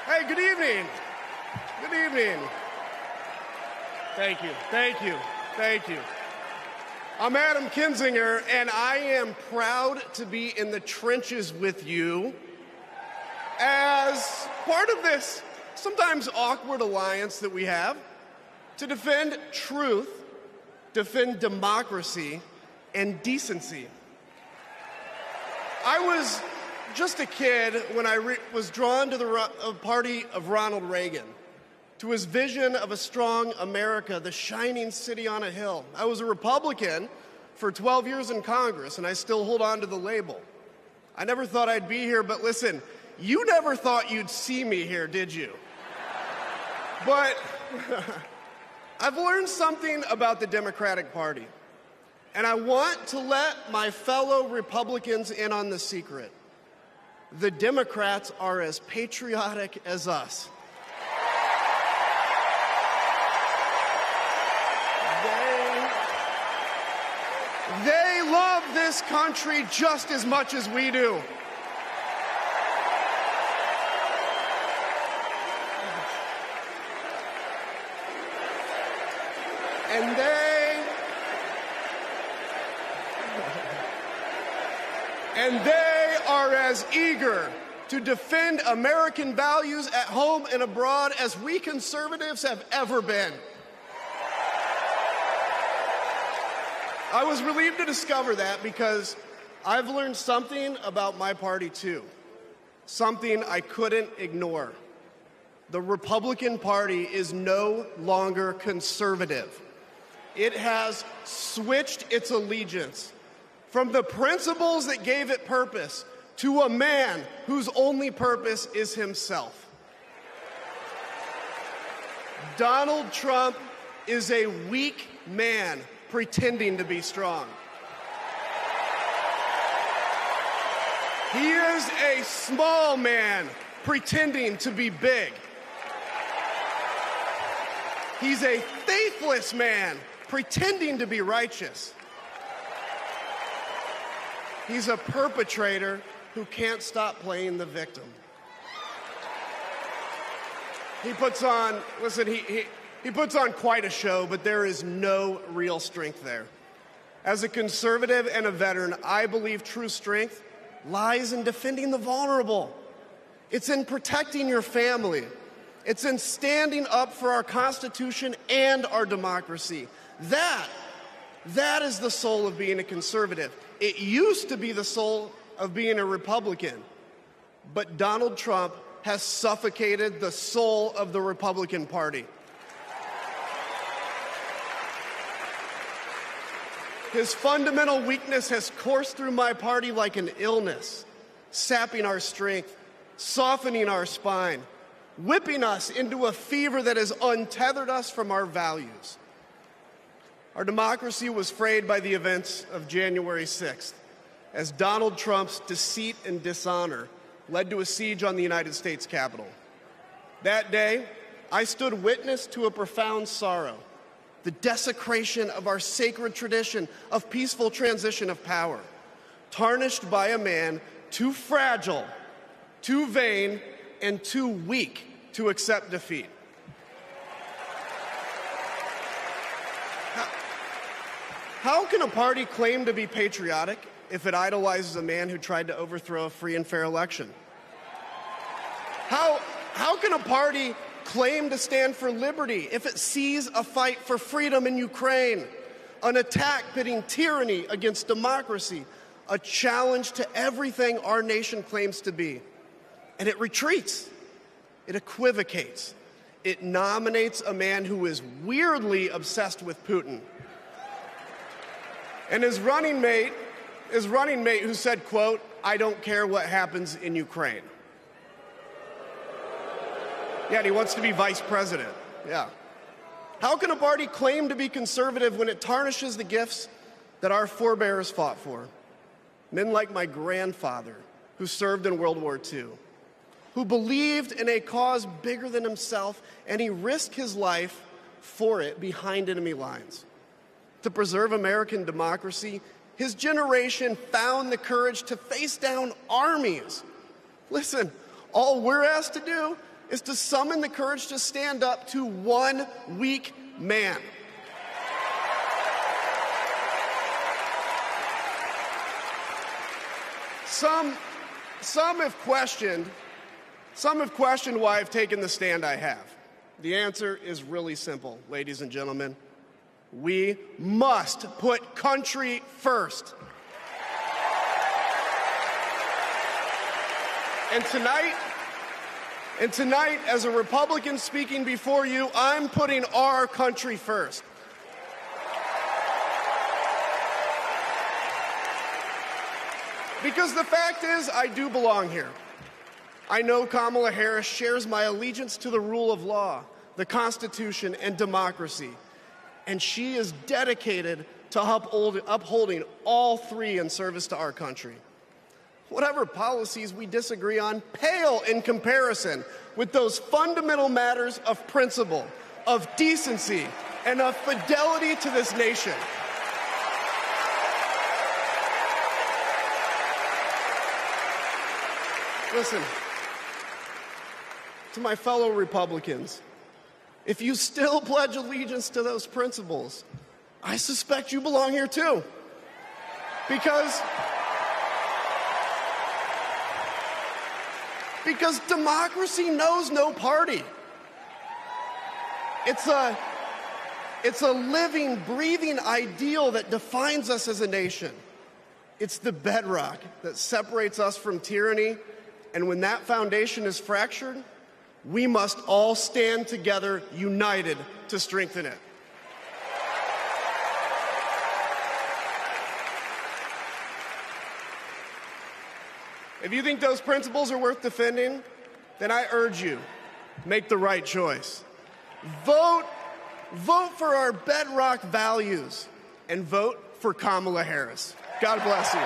Hey, good evening. Good evening. Thank you, thank you, thank you. I'm Adam Kinzinger, and I am proud to be in the trenches with you as part of this sometimes awkward alliance that we have to defend truth, defend democracy, and decency. I was just a kid when I was drawn to the party of Ronald Reagan, to his vision of a strong America, the shining city on a hill. I was a Republican for 12 years in Congress, and I still hold on to the label. I never thought I'd be here, but listen, you never thought you'd see me here, did you? But I've learned something about the Democratic Party, and I want to let my fellow Republicans in on the secret. The Democrats are as patriotic as us. They love this country just as much as we do. And they are as eager to defend American values at home and abroad as we conservatives have ever been. I was relieved to discover that because I've learned something about my party too, something I couldn't ignore. The Republican Party is no longer conservative. It has switched its allegiance from the principles that gave it purpose to a man whose only purpose is himself. Donald Trump is a weak man pretending to be strong. He is a small man pretending to be big. He's a faithless man pretending to be righteous. He's a perpetrator who can't stop playing the victim. He puts on, listen, he puts on quite a show, but there is no real strength there. As a conservative and a veteran, I believe true strength lies in defending the vulnerable. It's in protecting your family. It's in standing up for our Constitution and our democracy. That is the soul of being a conservative. It used to be the soul of being a Republican, but Donald Trump has suffocated the soul of the Republican Party. His fundamental weakness has coursed through my party like an illness, sapping our strength, softening our spine, whipping us into a fever that has untethered us from our values. Our democracy was frayed by the events of January 6th, as Donald Trump's deceit and dishonor led to a siege on the United States Capitol. That day, I stood witness to a profound sorrow, the desecration of our sacred tradition of peaceful transition of power, tarnished by a man too fragile, too vain, and too weak to accept defeat. How can a party claim to be patriotic if it idolizes a man who tried to overthrow a free and fair election? How can a party claim to stand for liberty if it sees a fight for freedom in Ukraine, an attack pitting tyranny against democracy, a challenge to everything our nation claims to be, and it retreats, it equivocates, it nominates a man who is weirdly obsessed with Putin? And his running mate who said, quote, "I don't care what happens in Ukraine." Yeah, and he wants to be vice president. Yeah. How can a party claim to be conservative when it tarnishes the gifts that our forebears fought for? Men like my grandfather, who served in World War II, who believed in a cause bigger than himself, and he risked his life for it behind enemy lines. To preserve American democracy, his generation found the courage to face down armies. Listen, all we're asked to do is to summon the courage to stand up to one weak man. Some have questioned why I've taken the stand I have. The answer is really simple, ladies and gentlemen. We must put country first. And tonight, as a Republican speaking before you, I'm putting our country first. Because the fact is, I do belong here. I know Kamala Harris shares my allegiance to the rule of law, the Constitution, and democracy. And she is dedicated to upholding all three in service to our country. Whatever policies we disagree on pale in comparison with those fundamental matters of principle, of decency, and of fidelity to this nation. Listen, to my fellow Republicans, if you still pledge allegiance to those principles, I suspect you belong here too. Because democracy knows no party. It's a living, breathing ideal that defines us as a nation. It's the bedrock that separates us from tyranny. And when that foundation is fractured, we must all stand together, united, to strengthen it. If you think those principles are worth defending, then I urge you, make the right choice. Vote for our bedrock values and vote for Kamala Harris. God bless you.